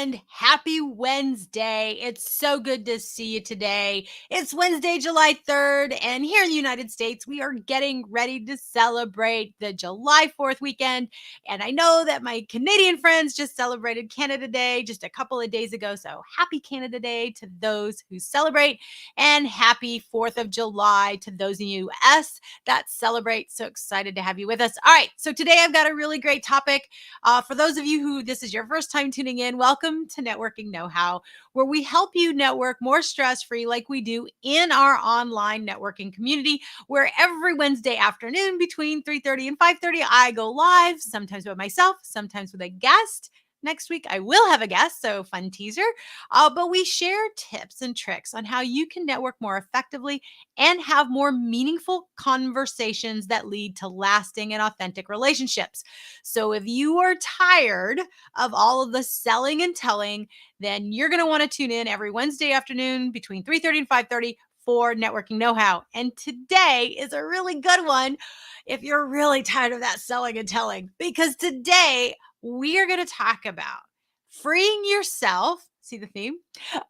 and happy Wednesday. It's so good to see you today. It's Wednesday, July 3rd, and here in the United States, we are getting ready to celebrate the July 4th weekend. And I know that my Canadian friends just celebrated Canada Day just a couple of days ago. So happy Canada Day to those who celebrate, and happy 4th of July to those in the US that celebrate. So excited to have you with us. All right, so today I've got a really great topic. For those of you who this is your first time tuning in, welcome to Networking Know-How, where we help you network more stress-free like we do in our online networking community, where every Wednesday afternoon between 3:30 and 5:30, I go live, sometimes by myself, sometimes with a guest. Next week, I will have a guest, so fun teaser. But we share tips and tricks on how you can network more effectively and have more meaningful conversations that lead to lasting and authentic relationships. So if you are tired of all of the selling and telling, then you're going to want to tune in every Wednesday afternoon between 3:30 and 5:30 for Networking Know-How. And today is a really good one if you're really tired of that selling and telling, because today we are going to talk about freeing yourself. See the theme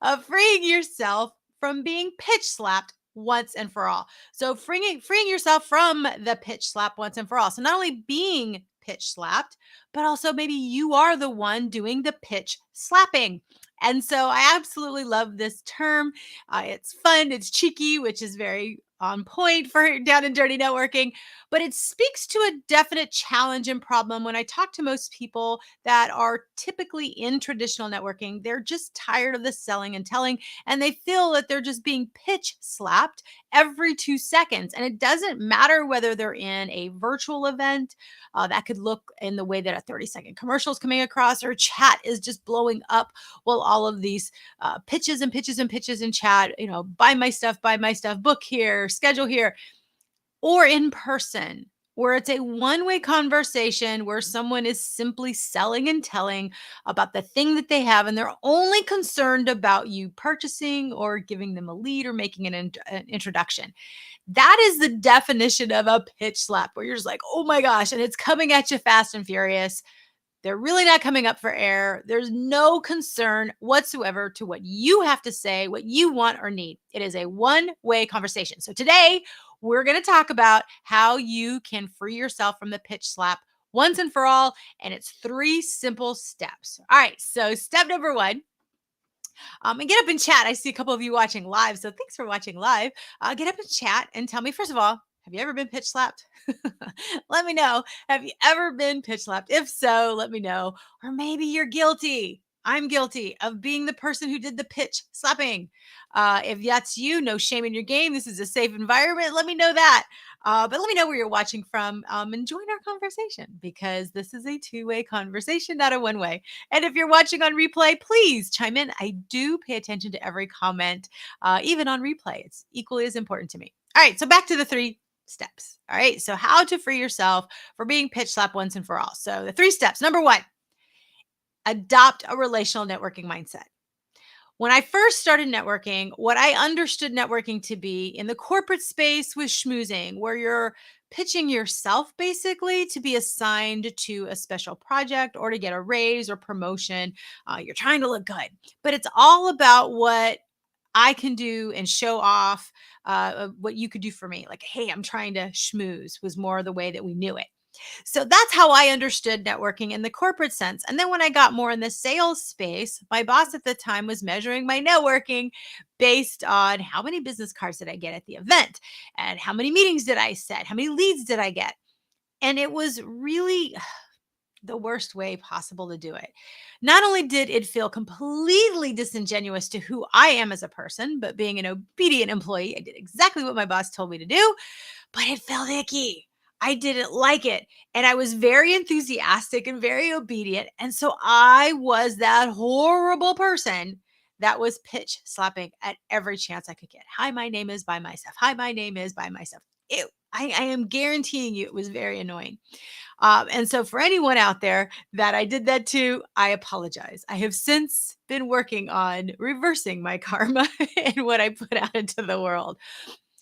of freeing yourself from being pitch slapped once and for all. So freeing yourself from the pitch slap once and for all. So not only being pitch slapped, but also maybe you are the one doing the pitch slapping. And so I absolutely love this term. It's fun, it's cheeky, which is very on point for down and dirty networking, but it speaks to a definite challenge and problem. When I talk to most people that are typically in traditional networking, they're just tired of the selling and telling, and they feel that they're just being pitch slapped every 2 seconds. And it doesn't matter whether they're in a virtual event that could look in the way that a 30-second commercial is coming across, or chat is just blowing up. Well, all of these pitches and pitches and pitches in chat, buy my stuff, book here, schedule here, or in person, where it's a one-way conversation where someone is simply selling and telling about the thing that they have, and they're only concerned about you purchasing or giving them a lead or making an introduction. That is the definition of a pitch slap, where you're just like, oh my gosh, and it's coming at you fast and furious. They're really not coming up for air. There's no concern whatsoever to what you have to say, what you want or need. It is a one-way conversation. So today, we're going to talk about how you can free yourself from the pitch slap once and for all. And it's 3 simple steps. All right. So step number 1, and get up in chat. I see a couple of you watching live, so thanks for watching live. Get up in chat and tell me, first of all, have you ever been pitch slapped? Let me know. Have you ever been pitch slapped? If so, let me know. Or maybe you're guilty. I'm guilty of being the person who did the pitch slapping. If that's you, no shame in your game. This is a safe environment. Let me know that. But let me know where you're watching from, and join our conversation, because this is a 2-way conversation, not a 1-way. And if you're watching on replay, please chime in. I do pay attention to every comment, even on replay. It's equally as important to me. All right, so back to the 3 steps. All right, so how to free yourself for being pitch slapped once and for all. So the 3 steps. Number 1, adopt a relational networking mindset. When I first started networking, what I understood networking to be in the corporate space was schmoozing, where you're pitching yourself basically to be assigned to a special project or to get a raise or promotion. You're trying to look good, but it's all about what I can do and show off, what you could do for me. Like, hey, I'm trying to schmooze was more the way that we knew it. So that's how I understood networking in the corporate sense. And then when I got more in the sales space, my boss at the time was measuring my networking based on how many business cards did I get at the event, and how many meetings did I set, how many leads did I get. And it was really the worst way possible to do it. Not only did it feel completely disingenuous to who I am as a person, but being an obedient employee, I did exactly what my boss told me to do, but it felt icky. I didn't like it. And I was very enthusiastic and very obedient. And so I was that horrible person that was pitch slapping at every chance I could get. Hi, my name is by myself. Hi, my name is by myself. I am guaranteeing you it was very annoying. And so for anyone out there that I did that to, I apologize. I have since been working on reversing my karma and what I put out into the world.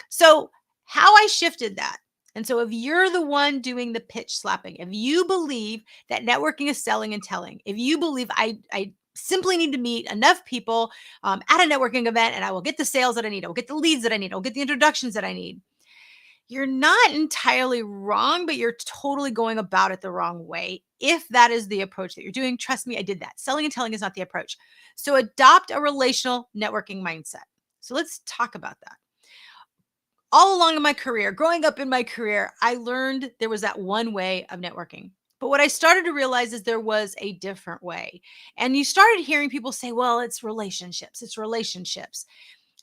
So how I shifted that. And so if you're the one doing the pitch slapping, if you believe that networking is selling and telling, if you believe I simply need to meet enough people at a networking event, and I will get the sales that I need. I will get the leads that I need. I'll get the introductions that I need. You're not entirely wrong, but you're totally going about it the wrong way. If that is the approach that you're doing, trust me, I did that. Selling and telling is not the approach. So adopt a relational networking mindset. So let's talk about that. All along in my career, growing up in my career, I learned there was that one way of networking. But what I started to realize is there was a different way. And you started hearing people say, well, it's relationships, it's relationships.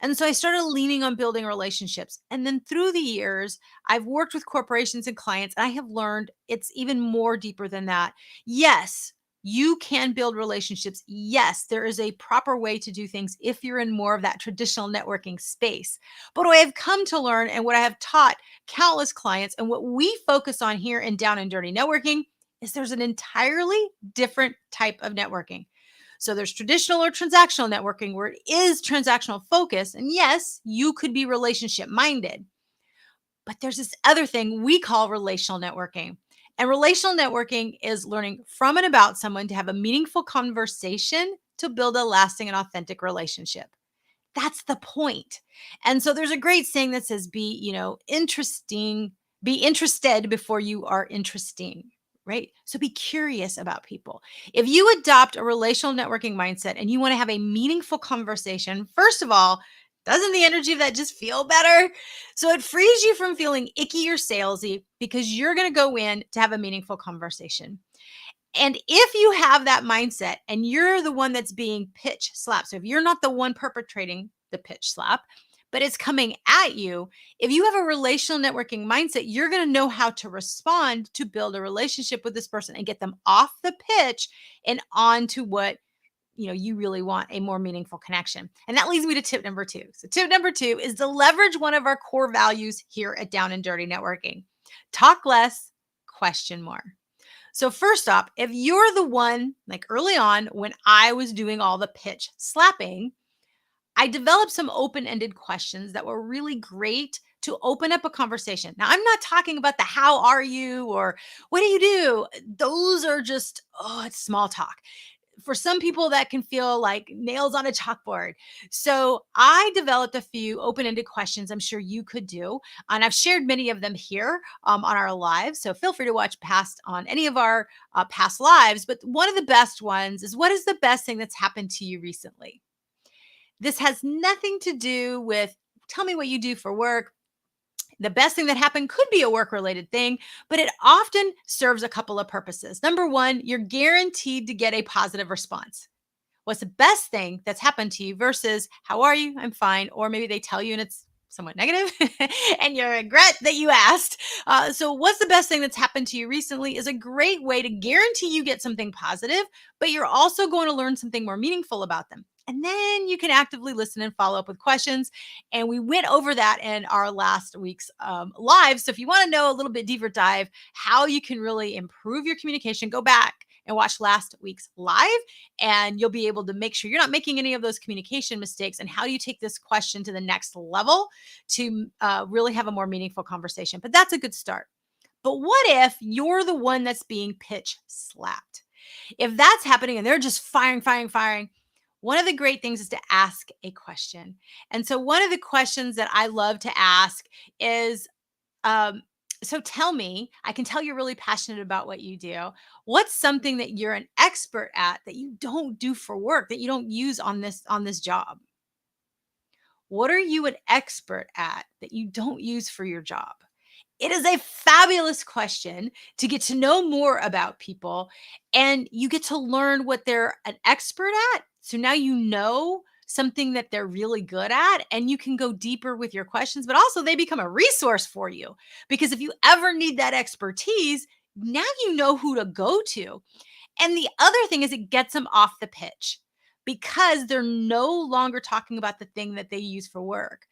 And so I started leaning on building relationships. And then through the years, I've worked with corporations and clients, and I have learned it's even more deeper than that. Yes, you can build relationships. Yes, there is a proper way to do things if you're in more of that traditional networking space. But what I have come to learn and what I have taught countless clients and what we focus on here in Down and Dirty Networking is there's an entirely different type of networking. So there's traditional or transactional networking where it is transactional focus. And yes, you could be relationship minded, but there's this other thing we call relational networking. And relational networking is learning from and about someone to have a meaningful conversation to build a lasting and authentic relationship. That's the point. And so there's a great saying that says, be interested before you are interesting, right? So be curious about people. If you adopt a relational networking mindset and you want to have a meaningful conversation, first of all, doesn't the energy of that just feel better? So it frees you from feeling icky or salesy because you're going to go in to have a meaningful conversation. And if you have that mindset and you're the one that's being pitch slapped, so if you're not the one perpetrating the pitch slap, but it's coming at you, if you have a relational networking mindset, you're going to know how to respond to build a relationship with this person and get them off the pitch and on to what you really want, a more meaningful connection. And that leads me to tip number 2. So tip number 2 is to leverage one of our core values here at Down and Dirty Networking. Talk less, question more. So first off, if you're the one, like early on when I was doing all the pitch slapping, I developed some open-ended questions that were really great to open up a conversation. Now, I'm not talking about the how are you or what do you do? Those are just, it's small talk. For some people, that can feel like nails on a chalkboard. So I developed a few open-ended questions I'm sure you could do. And I've shared many of them here on our lives. So feel free to watch past on any of our past lives. But one of the best ones is, what is the best thing that's happened to you recently? This has nothing to do with tell me what you do for work. The best thing that happened could be a work related thing, but it often serves a couple of purposes. Number one, you're guaranteed to get a positive response. What's the best thing that's happened to you versus how are you? I'm fine. Or maybe they tell you and it's somewhat negative and you regret that you asked. So, what's the best thing that's happened to you recently is a great way to guarantee you get something positive, but you're also going to learn something more meaningful about them. And then you can actively listen and follow up with questions. And we went over that in our last week's live. So if you want to know a little bit deeper dive how you can really improve your communication, go back and watch last week's live, and you'll be able to make sure you're not making any of those communication mistakes and how you take this question to the next level to really have a more meaningful conversation. But that's a good start. But what if you're the one that's being pitch slapped? If that's happening and they're just firing, one of the great things is to ask a question. And so one of the questions that I love to ask is, um, so tell me, I can tell you're really passionate about what you do. What's something that you're an expert at that you don't do for work, that you don't use on this job? What are you an expert at that you don't use for your job? It is a fabulous question to get to know more about people, and you get to learn what they're an expert at. So now you know something that they're really good at, and you can go deeper with your questions, but also they become a resource for you because if you ever need that expertise, now you know who to go to. And the other thing is it gets them off the pitch because they're no longer talking about the thing that they use for work,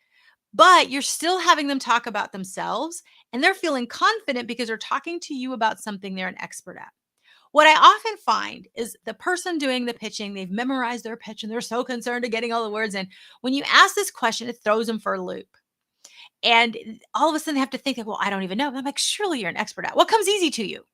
but you're still having them talk about themselves and they're feeling confident because they're talking to you about something they're an expert at. What I often find is the person doing the pitching, they've memorized their pitch and they're so concerned to getting all the words in. When you ask this question, it throws them for a loop. And all of a sudden they have to think, like, well, I don't even know. I'm like, surely you're an expert at what comes easy to you.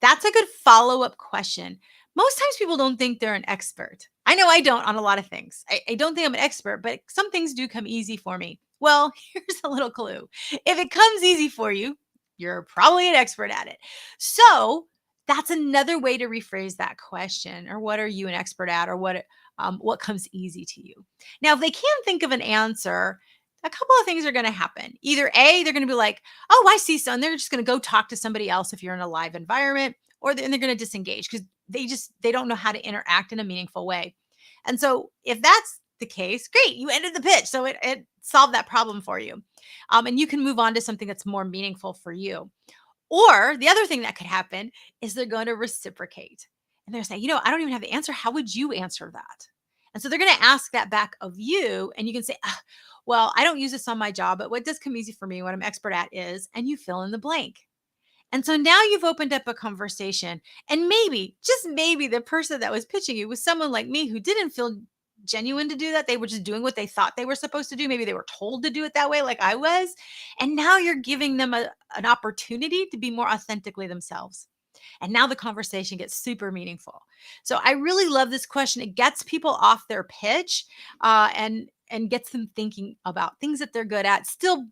That's a good follow up question. Most times people don't think they're an expert. I know I don't on a lot of things. I don't think I'm an expert, but some things do come easy for me. Well, here's a little clue. If it comes easy for you, you're probably an expert at it. So that's another way to rephrase that question, or what are you an expert at, or what comes easy to you. Now, if they can't think of an answer, a couple of things are going to happen. Either A, they're going to be like, oh, I see. So, and they're just going to go talk to somebody else if you're in a live environment, or then they're going to disengage because they don't know how to interact in a meaningful way. And so if that's the case, great, you ended the pitch. So it solved that problem for you. And you can move on to something that's more meaningful for you. Or the other thing that could happen is they're going to reciprocate. And they're saying, I don't even have the answer. How would you answer that? And so they're going to ask that back of you. And you can say, well, I don't use this on my job, but what does come easy for me, what I'm expert at is, and you fill in the blank. And so now you've opened up a conversation. And maybe, just maybe, the person that was pitching you was someone like me who didn't feel genuine to do that. They were just doing what they thought they were supposed to do. Maybe they were told to do it that way, like I was. And now you're giving them an opportunity to be more authentically themselves. And now the conversation gets super meaningful. So I really love this question. It gets people off their pitch, and gets them thinking about things that they're good at, still,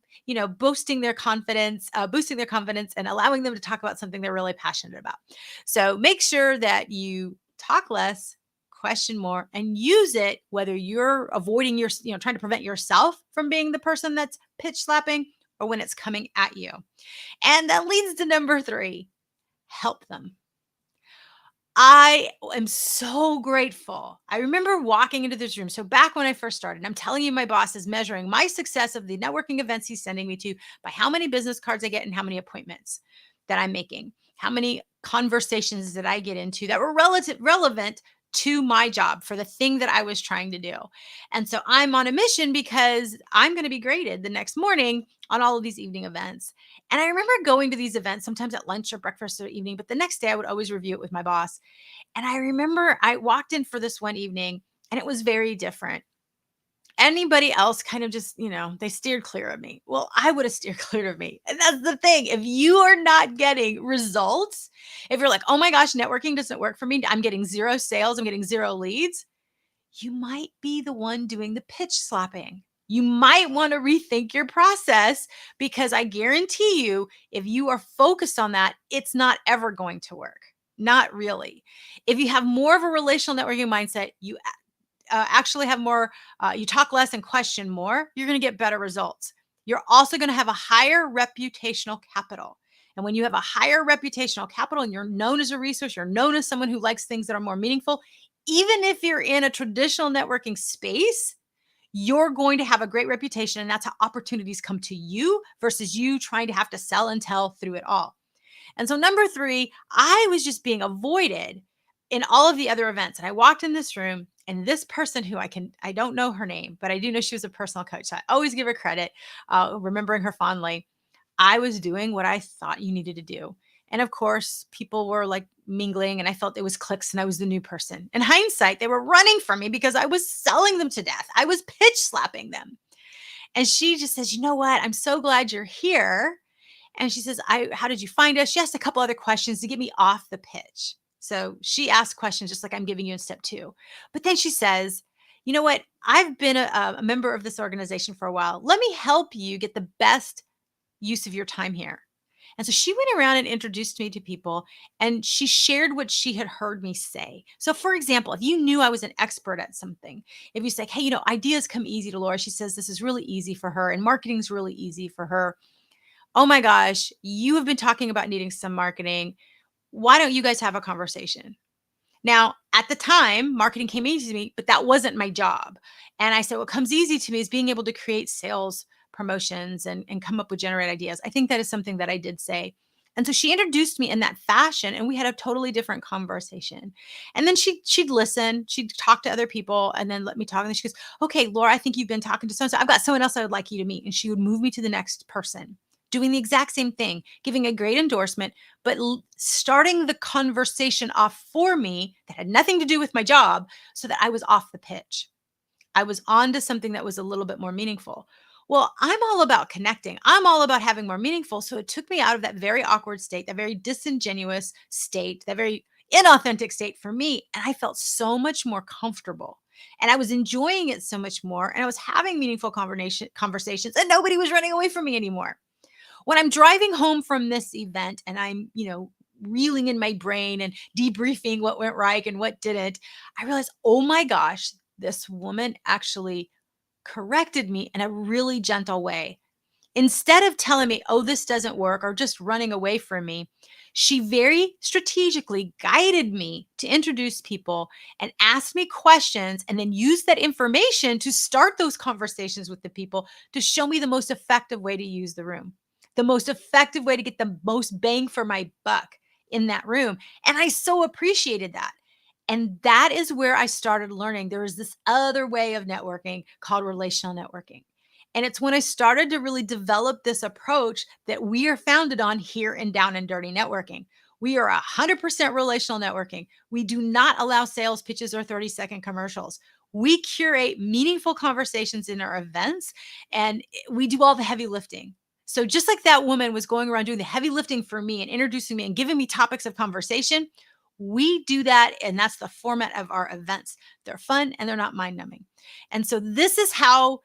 boosting their confidence and allowing them to talk about something they're really passionate about. So make sure that you talk less, question more, and use it whether you're avoiding trying to prevent yourself from being the person that's pitch slapping, or when it's coming at you. And that leads to number 3. Help them. I am so grateful. I remember walking into this room. So back when I first started, I'm telling you, my boss is measuring my success of the networking events he's sending me to by how many business cards I get and how many appointments that I'm making, how many conversations that I get into that were relevant to my job for the thing that I was trying to do. And so I'm on a mission because I'm going to be graded the next morning on all of these evening events. And I remember going to these events sometimes at lunch or breakfast or evening, but the next day I would always review it with my boss. And I remember I walked in for this one evening and it was very different. Anybody else kind of just, they steered clear of me. Well, I would have steered clear of me. And that's the thing. If you are not getting results, if you're like, oh my gosh, networking doesn't work for me, I'm getting 0 sales, I'm getting 0 leads, you might be the one doing the pitch slapping. You might want to rethink your process, because I guarantee you, if you are focused on that, it's not ever going to work. Not really. If you have more of a relational networking mindset, you actually have more, you talk less and question more, you're going to get better results. You're also going to have a higher reputational capital. And when you have a higher reputational capital and you're known as a resource, you're known as someone who likes things that are more meaningful, even if you're in a traditional networking space, you're going to have a great reputation. And that's how opportunities come to you versus you trying to have to sell and tell through it all. And so number 3, I was just being avoided in all of the other events. And I walked in this room, and this person who I don't know her name, but I do know she was a personal coach. So I always give her credit, remembering her fondly. I was doing what I thought you needed to do. And of course, people were like mingling, and I felt it was clicks and I was the new person. In hindsight, they were running from me because I was selling them to death. I was pitch slapping them. And she just says, you know what? I'm so glad you're here. And she says, how did you find us? She asked a couple other questions to get me off the pitch. So she asked questions just like I'm giving you in step 2. But then she says, you know what? I've been a member of this organization for a while. Let me help you get the best use of your time here. And so she went around and introduced me to people, and she shared what she had heard me say. So for example, if you knew I was an expert at something, if you say, hey, ideas come easy to Laura. She says this is really easy for her and marketing's really easy for her. Oh my gosh, you have been talking about needing some marketing. Why don't you guys have a conversation? Now, at the time, marketing came easy to me, but that wasn't my job. And I said, what comes easy to me is being able to create sales promotions and come up with generate ideas. I think that is something that I did say. And so she introduced me in that fashion, and we had a totally different conversation. And then she'd listen, she'd talk to other people, and then let me talk. And then she goes, okay, Laura, I think you've been talking to so-and-so. I've got someone else I would like you to meet. And she would move me to the next person, doing the exact same thing, giving a great endorsement, but starting the conversation off for me that had nothing to do with my job, so that I was off the pitch. I was on to something that was a little bit more meaningful. Well, I'm all about connecting. I'm all about having more meaningful. So it took me out of that very awkward state, that very disingenuous state, that very inauthentic state for me. And I felt so much more comfortable. And I was enjoying it so much more. And I was having meaningful conversations, and nobody was running away from me anymore. When I'm driving home from this event and I'm, reeling in my brain and debriefing what went right and what didn't, I realized, oh my gosh, this woman actually corrected me in a really gentle way. Instead of telling me, oh, this doesn't work, or just running away from me, she very strategically guided me to introduce people and ask me questions, and then use that information to start those conversations with the people to show me the most effective way to use the room, the most effective way to get the most bang for my buck in that room. And I so appreciated that. And that is where I started learning there is this other way of networking called relational networking. And it's when I started to really develop this approach that we are founded on here in Down and Dirty Networking. We are 100% relational networking. We do not allow sales pitches or 30-second commercials. We curate meaningful conversations in our events, and we do all the heavy lifting. So, just like that woman was going around doing the heavy lifting for me and introducing me and giving me topics of conversation, we do that. And that's the format of our events. They're fun and they're not mind numbing. And so, this is how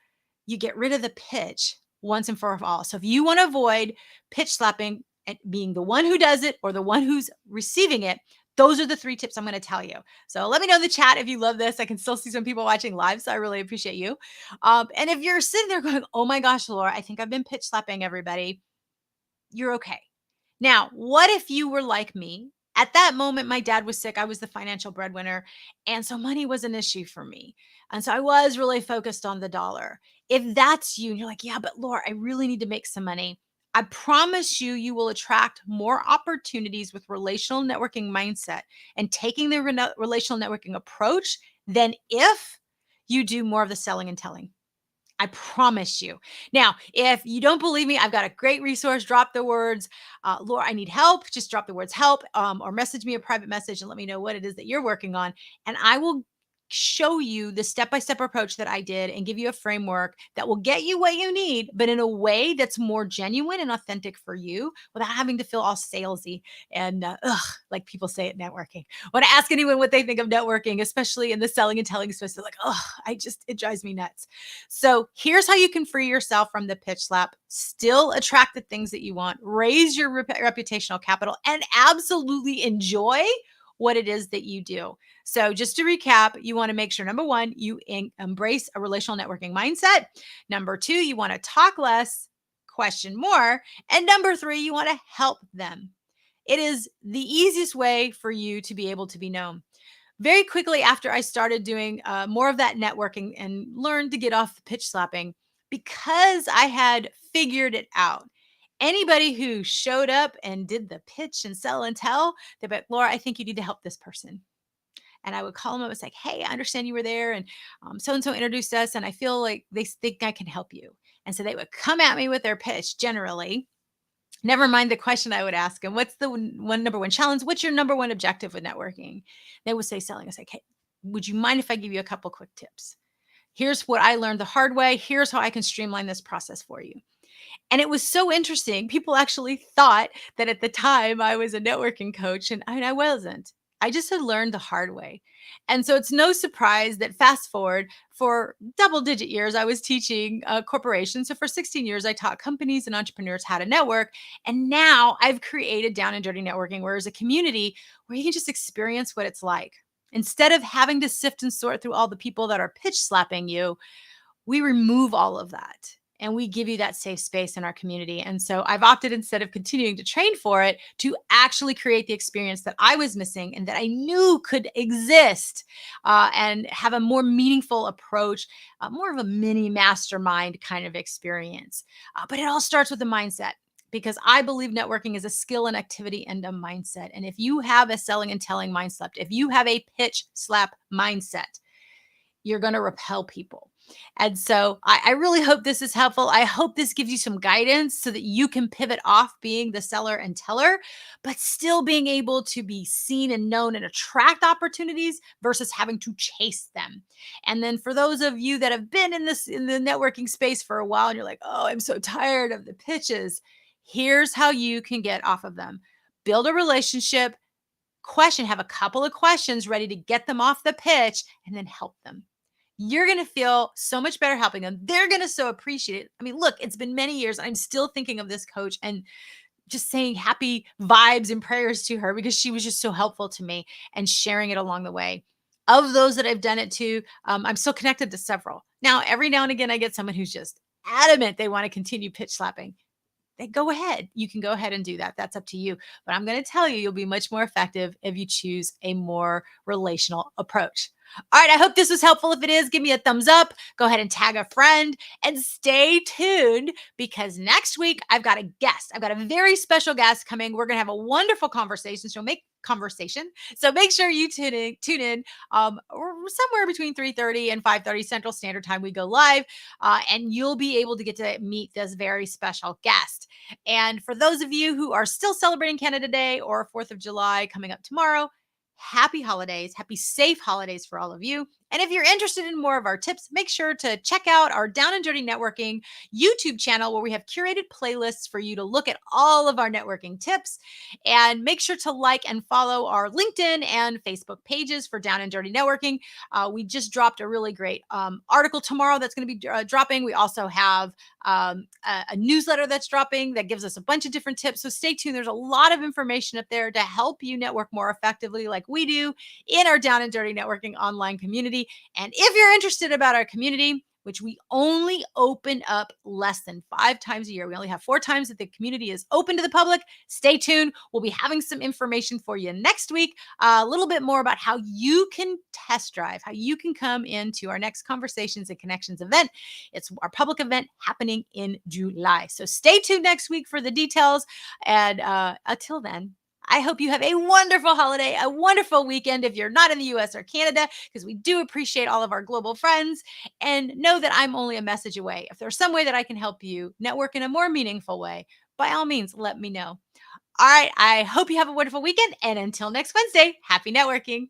you get rid of the pitch once and for all. So if you want to avoid pitch slapping and being the one who does it or the one who's receiving it, those are the 3 tips I'm going to tell you. So let me know in the chat if you love this. I can still see some people watching live, so I really appreciate you. And if you're sitting there going, oh my gosh, Laura, I think I've been pitch slapping everybody, you're okay. Now, what if you were like me? At that moment, my dad was sick. I was the financial breadwinner. And so money was an issue for me. And so I was really focused on the dollar. If that's you and you're like, yeah, but Laura, I really need to make some money. I promise you, you will attract more opportunities with relational networking mindset and taking the relational networking approach than if you do more of the selling and telling. I promise you. Now, if you don't believe me, I've got a great resource. Drop the words, Laura, I need help. Just drop the words help, or message me a private message and let me know what it is that you're working on. And I will show you the step by step approach that I did and give you a framework that will get you what you need, but in a way that's more genuine and authentic for you without having to feel all salesy and like people say at networking. When I ask anyone what they think of networking, especially in the selling and telling space, they're like, it drives me nuts. So here's how you can free yourself from the pitch slap, still attract the things that you want, raise your reputational capital, and absolutely enjoy what it is that you do. So just to recap, you want to make sure, number one, you embrace a relational networking mindset. Number two, you want to talk less, question more. And number three, you want to help them. It is the easiest way for you to be able to be known. Very quickly after I started doing more of that networking and learned to get off the pitch slapping, because I had figured it out. Anybody who showed up and did the pitch and sell and tell, they'd be like, Laura, I think you need to help this person. And I would call them up and say, hey, I understand you were there, and so and so introduced us, and I feel like they think I can help you. And so they would come at me with their pitch generally. Never mind the question I would ask them. What's the number one challenge? What's your number one objective with networking? They would say selling. I say, okay, would you mind if I give you a couple quick tips? Here's what I learned the hard way. Here's how I can streamline this process for you. And it was so interesting. People actually thought that at the time I was a networking coach, and I wasn't. I just had learned the hard way. And so it's no surprise that fast forward for double digit years, I was teaching corporations. So for 16 years, I taught companies and entrepreneurs how to network. And now I've created Down and Dirty Networking, where there's a community where you can just experience what it's like. Instead of having to sift and sort through all the people that are pitch slapping you, we remove all of that and we give you that safe space in our community. And so I've opted, instead of continuing to train for it, to actually create the experience that I was missing and that I knew could exist, and have a more meaningful approach, more of a mini mastermind kind of experience. But it all starts with the mindset, because I believe networking is a skill and activity and a mindset. And if you have a selling and telling mindset, if you have a pitch slap mindset, you're going to repel people. And so I really hope this is helpful. I hope this gives you some guidance so that you can pivot off being the seller and teller, but still being able to be seen and known and attract opportunities versus having to chase them. And then for those of you that have been in the networking space for a while and you're like, oh, I'm so tired of the pitches, here's how you can get off of them. Build a relationship, have a couple of questions ready to get them off the pitch and then help them. You're going to feel so much better helping them. They're going to so appreciate it. I mean, look, it's been many years. I'm still thinking of this coach and just saying happy vibes and prayers to her because she was just so helpful to me and sharing it along the way. Of those that I've done it to, I'm still connected to several. Now, every now and again, I get someone who's just adamant they want to continue pitch slapping. They go ahead. You can go ahead and do that. That's up to you. But I'm going to tell you, you'll be much more effective if you choose a more relational approach. All right. I hope this was helpful. If it is, give me a thumbs up. Go ahead and tag a friend and stay tuned because next week I've got a guest. I've got a very special guest coming. We're going to have a wonderful conversation. So make sure you tune in or somewhere between 3:30 and 5:30 Central Standard Time. We go live and you'll be able to get to meet this very special guest. And for those of you who are still celebrating Canada Day or 4th of July coming up tomorrow, happy holidays, happy safe holidays for all of you. And if you're interested in more of our tips, make sure to check out our Down and Dirty Networking YouTube channel where we have curated playlists for you to look at all of our networking tips. And make sure to like and follow our LinkedIn and Facebook pages for Down and Dirty Networking. We just dropped a really great article tomorrow that's going to be dropping. We also have a newsletter that's dropping that gives us a bunch of different tips. So stay tuned. There's a lot of information up there to help you network more effectively, like we do in our Down and Dirty Networking online community. And if you're interested about our community, which we only open up less than 5 times a year. We only have 4 times that the community is open to the public. Stay tuned. We'll be having some information for you next week, a little bit more about how you can test drive, how you can come into our next Conversations and Connections event. It's our public event happening in July. So stay tuned next week for the details. And until then, I hope you have a wonderful holiday, a wonderful weekend if you're not in the US or Canada, because we do appreciate all of our global friends. And know that I'm only a message away. If there's some way that I can help you network in a more meaningful way, by all means, let me know. All right. I hope you have a wonderful weekend. And until next Wednesday, happy networking.